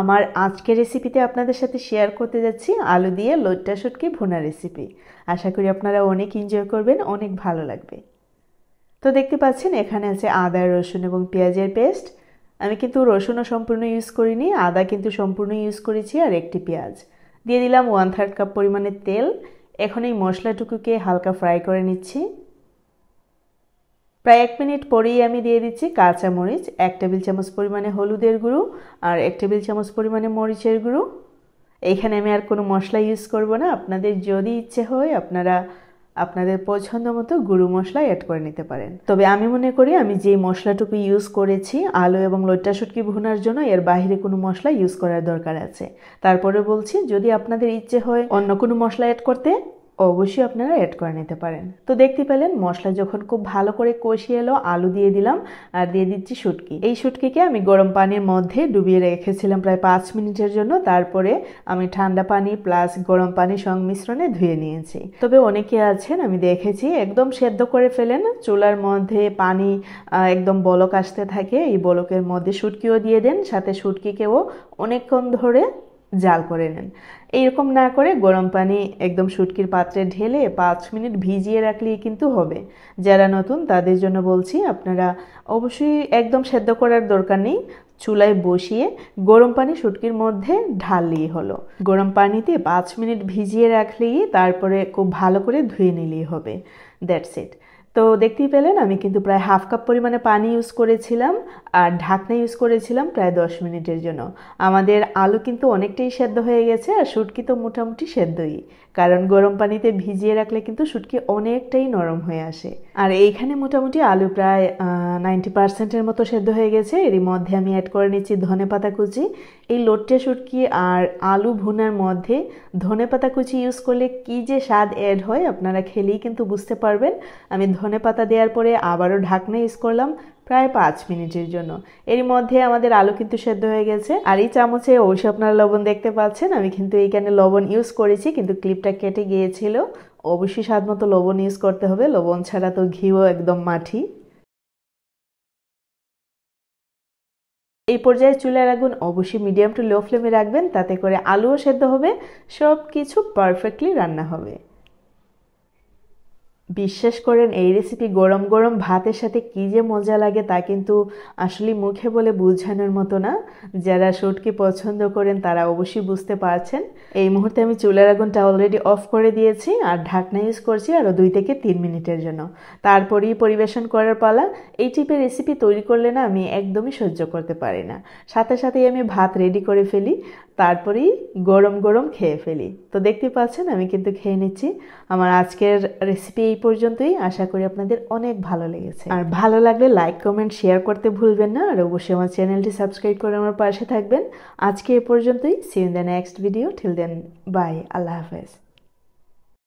আমার আজকের রেসিপিতে আপনাদের সাথে শেয়ার করতে যাচ্ছি আলু দিয়ে লইট্টা শুটকি ভুনা রেসিপি। আশা করি আপনারা অনেক এনজয় করবেন, অনেক ভালো লাগবে। তো দেখতে পাচ্ছেন এখানে আছে আদা, রসুন এবং পেঁয়াজের পেস্ট। আমি কিন্তু রসুনও সম্পূর্ণ ইউজ করিনি, আদা কিন্তু সম্পূর্ণ ইউজ করেছি, আর একটি পেঁয়াজ দিয়ে দিলাম। 1/3 কাপ পরিমাণের তেল। এখন এই মশলাটুকুকে হালকা ফ্রাই করে নিচ্ছি। প্রায় 1 মিনিট পরেই আমি দিয়ে দিচ্ছি কাঁচামরিচ, 1 টেবিল চামচ পরিমাণে হলুদের গুঁড়ো আর 1 টেবিল চামচ পরিমাণে মরিচের গুঁড়ো। এইখানে আমি আর কোনো মশলা ইউজ করব না। আপনাদের যদি ইচ্ছে হয় আপনারা আপনাদের পছন্দ মতো গুঁড়ো মশলা অ্যাড করে নিতে পারেন। তবে আমি মনে করি আমি যে মশলাটুকু ইউজ করেছি আলু এবং লইট্টা শুটকি ভুনার জন্য, এর বাইরে কোনো মশলা ইউজ করার দরকার আছে। তারপরে বলছি, যদি আপনাদের ইচ্ছে হয় অন্য কোনো মশলা অ্যাড করতে, অবশ্যই আপনারা অ্যাড করে নিতে পারেন। তো দেখতে পেলেন মশলা যখন খুব ভালো করে কষিয়ে এলো, আলু দিয়ে দিলাম আর দিয়ে দিচ্ছি শুটকি। এই শুটকিকে আমি গরম পানির মধ্যে ডুবিয়ে রেখেছিলাম প্রায় 5 মিনিটের জন্য। তারপরে আমি ঠান্ডা পানি প্লাস গরম পানি সংমিশ্রণে ধুয়ে নিয়েছি। তবে অনেকে আছেন আমি দেখেছি একদম সেদ্ধ করে ফেলেন, চুলার মধ্যে পানি একদম বলক আসতে থাকে, এই বলকের মধ্যে শুটকিও দিয়ে দেন, সাথে শুটকিকেও অনেকক্ষণ ধরে জাল করে নেন। এইরকম না করে গরম পানি একদম শুটকির পাত্রে ঢেলে 5 মিনিট ভিজিয়ে রাখলেই কিন্তু হবে। যারা নতুন তাদের জন্য বলছি, আপনারা অবশ্যই একদম সেদ্ধ করার দরকার নেই, চুলায় বসিয়ে গরম পানি শুটকির মধ্যে ঢাললেই হলো। গরম পানিতে 5 মিনিট ভিজিয়ে রাখলেই তারপরে খুব ভালো করে ধুয়ে নিলেই হবে। That's it. তো দেখতেই পেলেন আমি কিন্তু প্রায় 1/2 কাপ পরিমাণে পানি ইউজ করেছিলাম আর ঢাকনা ইউজ করেছিলাম প্রায় 10 মিনিটের জন্য। আমাদের আলু কিন্তু অনেকটাই সেদ্ধ হয়ে গেছে আর শুটকি তো মোটামুটি সেদ্ধই, কারণ গরম পানিতে ভিজিয়ে রাখলে কিন্তু শুটকি অনেকটাই নরম হয়ে আসে। আর এইখানে মোটামুটি আলু প্রায় 90% মতো সেদ্ধ হয়ে গেছে। এরই মধ্যে আমি অ্যাড করে নিচ্ছি ধনেপাতা কুচি। এই লইট্টা শুটকি আর আলু ভুনার মধ্যে ধনেপাতা কুচি ইউজ করলে কি যে স্বাদ অ্যাড হয় আপনারা খেলেই কিন্তু বুঝতে পারবেন। আমি ধনেপাতা দেওয়ার পরে আবারও ঢাকনা ইউজ করলাম প্রায় 5 মিনিটের জন্য। এর মধ্যে আমাদের আলু কিন্তু সেদ্ধ হয়ে গেছে। আর এই চামচে অবশ্যই আপনারা লবণ দেখতে পাচ্ছেন, আমি কিন্তু এইখানে লবণ ইউজ করেছি, কিন্তু ক্লিপটা কেটে গিয়েছিল। অবশ্যই স্বাদ মতো লবণ ইউজ করতে হবে, লবণ ছাড়া তো ঘিও একদম মাটি। এই পর্যায়ে চুলার আগুন অবশ্যই মিডিয়াম টু লো ফ্লেমে রাখবেন, তাতে করে আলুও সেদ্ধ হবে, সব কিছু পারফেক্টলি রান্না হবে। বিশ্বাস করেন এই রেসিপি গরম গরম ভাতের সাথে কি যে মজা লাগে তা কিন্তু আসলে মুখে বলে বোঝানোর মতো না। যারা শুটকি পছন্দ করেন তারা অবশ্যই বুঝতে পারছেন। এই মুহূর্তে আমি চুলার আগুনটা অলরেডি অফ করে দিয়েছি আর ঢাকনা ইউজ করছি আরও 2 থেকে 3 মিনিটের জন্য। তারপরেই পরিবেশন করার পালা। এই টাইপের রেসিপি তৈরি করলে না আমি একদমই সহ্য করতে পারি না, সাথে সাথেই আমি ভাত রেডি করে ফেলি, তারপরেই গরম গরম খেয়ে ফেলি। তো দেখতে পাচ্ছেন আমি কিন্তু খেয়ে নিচ্ছি। আমার আজকের রেসিপি এই পর্যন্তই। আশা করি আপনাদের অনেক ভালো লেগেছে, আর ভালো লাগলে লাইক কমেন্ট শেয়ার করতে ভুলবেন না, আর অবশ্যই আমার চ্যানেলটি সাবস্ক্রাইব করে আমার পাশে থাকবেন। আজকে এই পর্যন্তই। See you in the next video. Till then bye, আল্লাহ হাফেজ।